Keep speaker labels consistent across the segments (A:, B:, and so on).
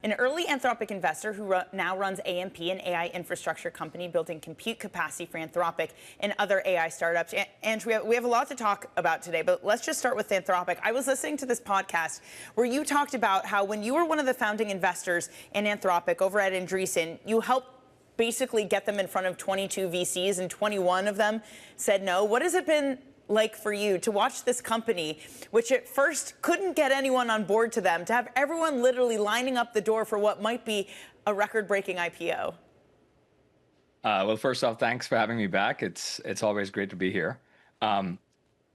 A: An early Anthropic investor who now runs AMP, an AI infrastructure company building compute capacity for Anthropic and other AI startups. And we have a lot to talk about today, but let's just start with Anthropic. I was listening to this podcast where you talked about how when you were one of the founding investors in Anthropic over at Andreessen, you helped basically get them in front of 22 VCs and 21 of them said no. What has it been like for you to watch this company, which at first couldn't get anyone on board to them, to have everyone literally lining up the door for what might be a record-breaking IPO?
B: Well, first off, thanks for having me back. It's always great to be here.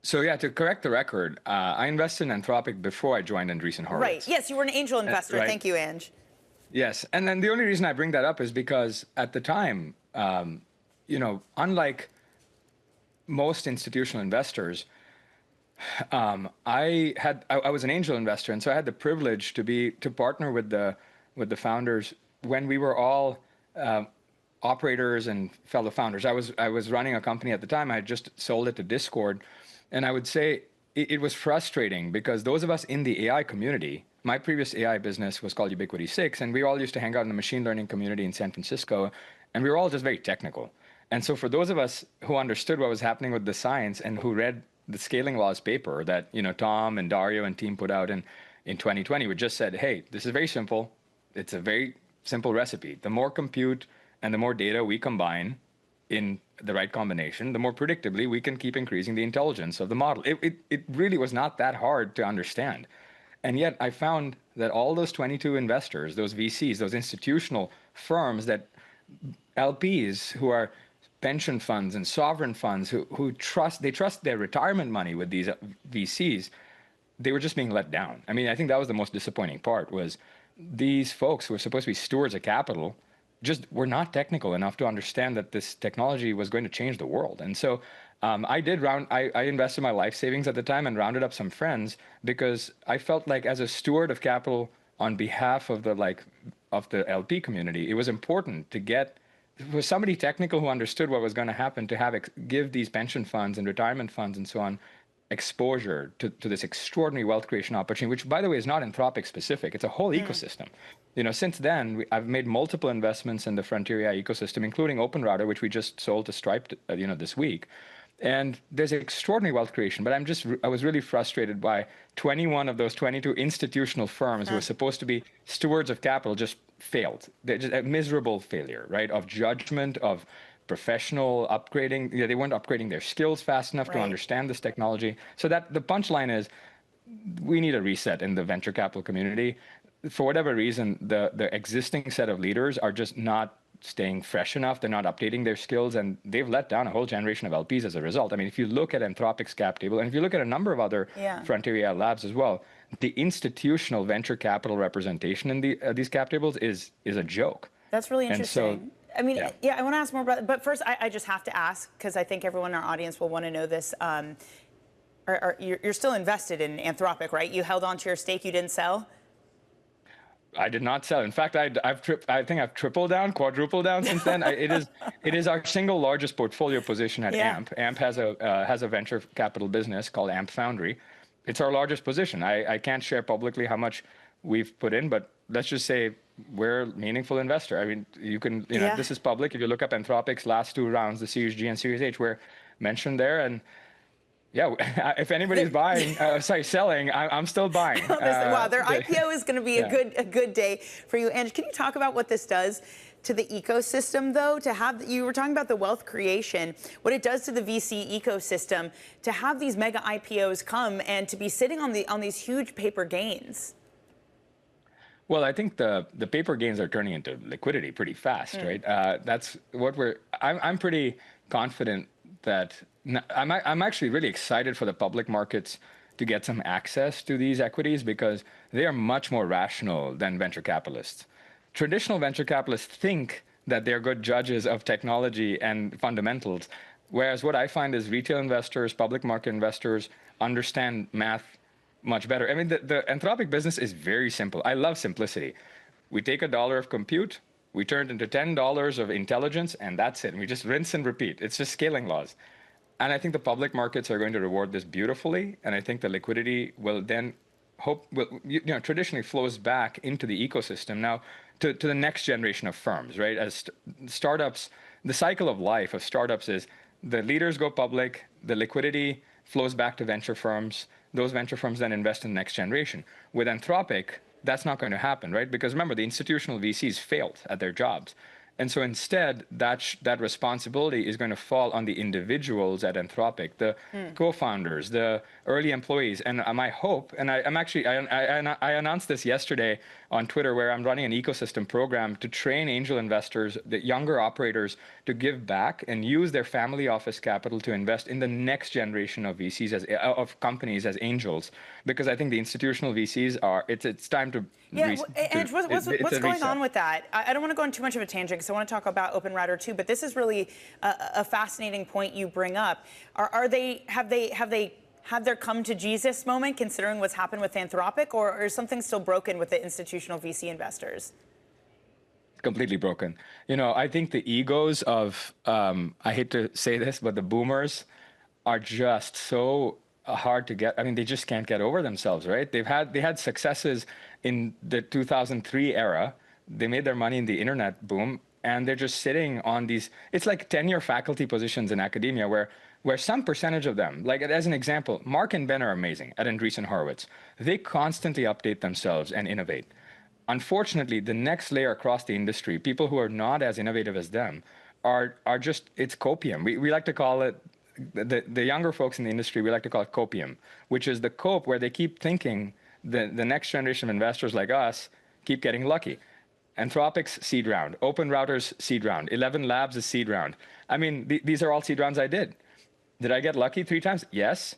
B: So yeah, to correct the record, I invested in Anthropic before I joined Andreessen Horowitz.
A: Right. Yes, you were an angel investor.
B: Right.
A: Thank you, Anj.
B: Yes, and then the only reason I bring that up is because at the time, unlike most institutional investors, I was an angel investor, and so I had the privilege to partner with the founders when we were all operators and fellow founders. I was running a company at the time. I had just sold it to Discord, and I would say it was frustrating because those of us in the AI community, my previous AI business was called Ubiquity 6, and we all used to hang out in the machine learning community in San Francisco, and we were all just very technical. And so for those of us who understood what was happening with the science and who read the scaling laws paper that Tom and Dario and team put out in 2020, we just said, hey, this is very simple. It's a very simple recipe. The more compute and the more data we combine in the right combination, the more predictably we can keep increasing the intelligence of the model. It really was not that hard to understand. And yet I found that all those 22 investors, those VCs, those institutional firms, that LPs who are pension funds and sovereign funds who trust their retirement money with these VCs, they were just being let down. I mean, I think that was the most disappointing part, was these folks who were supposed to be stewards of capital just were not technical enough to understand that this technology was going to change the world. And so I invested my life savings at the time and rounded up some friends because I felt like as a steward of capital on behalf of the LP community, it was important to get was somebody technical who understood what was going to happen to give these pension funds and retirement funds and so on exposure to this extraordinary wealth creation opportunity, which, by the way, is not Anthropic specific. It's a whole ecosystem. Since then, I've made multiple investments in the frontier AI ecosystem, including OpenRouter, which we just sold to Stripe, this week. And there's extraordinary wealth creation, but I was really frustrated by 21 of those 22 institutional firms who were supposed to be stewards of capital just failed. They're just a miserable failure, right? Of judgment, of professional upgrading. They weren't upgrading their skills fast enough to understand this technology. So that the punchline is, we need a reset in the venture capital community. For whatever reason, the existing set of leaders are just not staying fresh enough. They're not updating their skills, and they've let down a whole generation of LPs as a result. I mean, if you look at Anthropic's cap table, and if you look at a number of other frontier AI labs as well, the institutional venture capital representation in these cap tables is a joke.
A: That's really interesting. I mean, I want to ask more about it, but first I just have to ask, because I think everyone in our audience will want to know this. You're still invested in Anthropic, right? You held on to your stake, you didn't sell?
B: I did not sell. In fact, I think I've tripled down, quadrupled down since then. It is our single largest portfolio position at AMP. AMP has a venture capital business called AMP Foundry. It's our largest position. I can't share publicly how much we've put in, but let's just say we're a meaningful investor. I mean, this is public. If you look up Anthropic's last two rounds, the Series G and Series H, were mentioned there. And yeah, if anybody's selling, I'm still buying.
A: Wow, their IPO is going to be a good day for you. And can you talk about what this does to the ecosystem, though? You were talking about the wealth creation, what it does to the VC ecosystem, to have these mega IPOs come and to be sitting on these huge paper gains.
B: Well, I think the paper gains are turning into liquidity pretty fast, right? That's what I'm pretty confident that I'm actually really excited for the public markets to get some access to these equities because they are much more rational than venture capitalists. Traditional venture capitalists think that they're good judges of technology and fundamentals, whereas what I find is retail investors, public market investors understand math much better. I mean, the Anthropic business is very simple. I love simplicity. We take $1 of compute, we turn it into $10 of intelligence, and that's it. And we just rinse and repeat. It's just scaling laws. And I think the public markets are going to reward this beautifully. And I think the liquidity will then traditionally flows back into the ecosystem now to the next generation of firms, right? As startups, the cycle of life of startups is the leaders go public, the liquidity flows back to venture firms. Those venture firms then invest in the next generation. With Anthropic, that's not going to happen, right? Because remember, the institutional VCs failed at their jobs. And so instead, that responsibility is going to fall on the individuals at Anthropic, the co-founders, the early employees. And my hope, and I announced this yesterday on Twitter, where I'm running an ecosystem program to train angel investors, the younger operators, to give back and use their family office capital to invest in the next generation of VCs, of companies as angels. Because I think the institutional VCs it's time to...
A: Yeah, and what's going on with that? I don't want to go on too much of a tangent because I want to talk about OpenRouter too, but this is really a fascinating point you bring up. Have they had their come to Jesus moment considering what's happened with Anthropic, or is something still broken with the institutional VC investors?
B: Completely broken. I think the egos of, I hate to say this, but the boomers are just so hard to get. I mean, they just can't get over themselves, right? They had successes in the 2003 era. They made their money in the internet boom, and they're just sitting on these, it's like tenure faculty positions in academia where some percentage of them, like as an example, Mark and Ben are amazing at Andreessen Horowitz. They constantly update themselves and innovate. Unfortunately, the next layer across the industry, people who are not as innovative as them, are just, it's copium. We like to call it, the younger folks in the industry, we like to call it copium, which is the cope where they keep thinking the next generation of investors like us keep getting lucky. Anthropic's seed round, OpenRouter's seed round, 11 Labs' seed round. I mean, these are all seed rounds I did. Did I get lucky 3 times? Yes.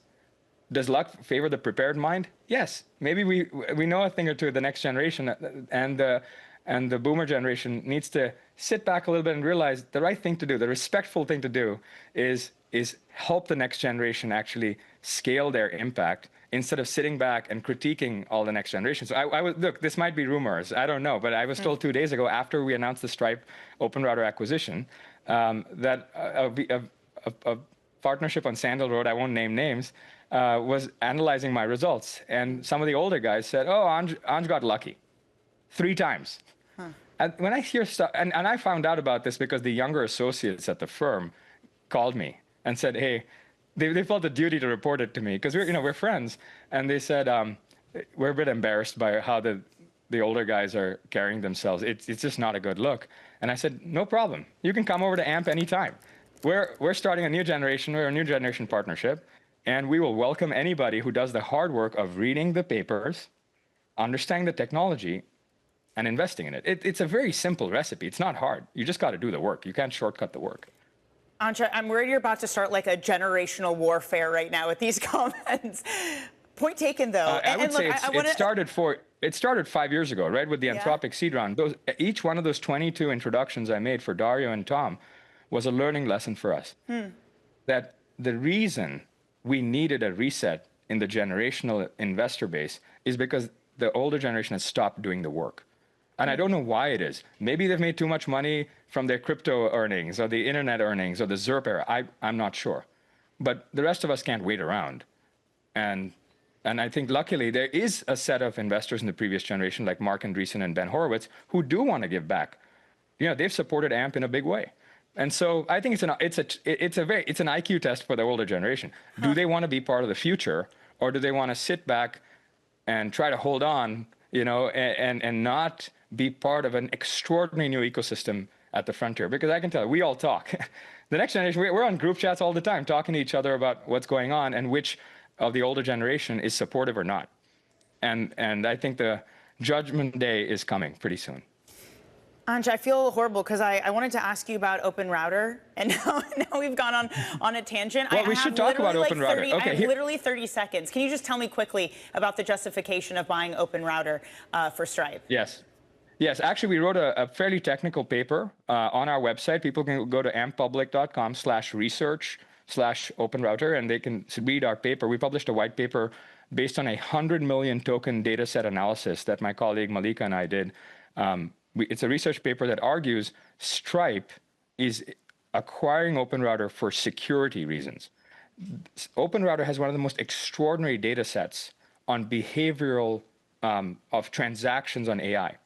B: Does luck favor the prepared mind? Yes. Maybe we know a thing or two of the next generation, and the boomer generation needs to sit back a little bit and realize the right thing to do, the respectful thing to do is help the next generation actually scale their impact instead of sitting back and critiquing all the next generation. So I would look, this might be rumors, I don't know, but I was told 2 days ago after we announced the Stripe OpenRouter acquisition that a partnership on Sandal Road, I won't name names, was analyzing my results. And some of the older guys said, oh, Anj got lucky 3 times. And when I hear stuff, and I found out about this because the younger associates at the firm called me and said, hey, they felt the duty to report it to me because we're friends. And they said, we're a bit embarrassed by how the older guys are carrying themselves. It's just not a good look. And I said, no problem. You can come over to AMP anytime. We're starting a new generation. We're a new generation partnership. And we will welcome anybody who does the hard work of reading the papers, understanding the technology, and investing in it. It's a very simple recipe. It's not hard. You just got to do the work. You can't shortcut the work.
A: Anjney, I'm worried you're about to start like a generational warfare right now with these comments. Point taken, though.
B: I would say it started 5 years ago, right, with the Anthropic seed round. Each one of those 22 introductions I made for Dario and Tom was a learning lesson for us. That the reason we needed a reset in the generational investor base is because the older generation has stopped doing the work. And I don't know why it is. Maybe they've made too much money from their crypto earnings or the internet earnings or the ZERP era. I'm not sure. But the rest of us can't wait around. And I think luckily there is a set of investors in the previous generation like Mark Andreessen and Ben Horowitz who do want to give back. They've supported AMP in a big way. And so I think it's an IQ test for the older generation. Do they want to be part of the future, or do they want to sit back and try to hold on, and not be part of an extraordinary new ecosystem at the frontier? Because I can tell you, we all talk. The next generation, we're on group chats all the time, talking to each other about what's going on and which of the older generation is supportive or not. And I think the judgment day is coming pretty soon.
A: Anj, I feel horrible because I wanted to ask you about OpenRouter, and now we've gone on a tangent.
B: Well, we should talk about OpenRouter.
A: Okay, I have literally 30 seconds. Can you just tell me quickly about the justification of buying OpenRouter for Stripe?
B: Yes. Actually, we wrote a fairly technical paper on our website. People can go to amppublic.com/research/OpenRouter, and they can read our paper. We published a white paper based on a 100 million token data set analysis that my colleague Malika and I did. It's a research paper that argues Stripe is acquiring OpenRouter for security reasons. OpenRouter has one of the most extraordinary data sets on behavioral of transactions on AI.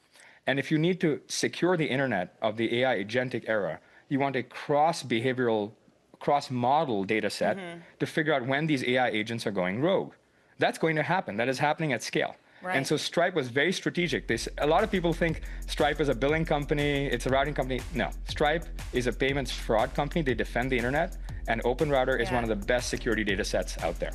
B: And if you need to secure the internet of the AI agentic era, you want a cross-behavioral, cross-model data set to figure out when these AI agents are going rogue. That's going to happen. That is happening at scale.
A: Right.
B: And so Stripe was very strategic. A lot of people think Stripe is a billing company, it's a routing company. No, Stripe is a payments fraud company. They defend the internet, and OpenRouter is one of the best security data sets out there.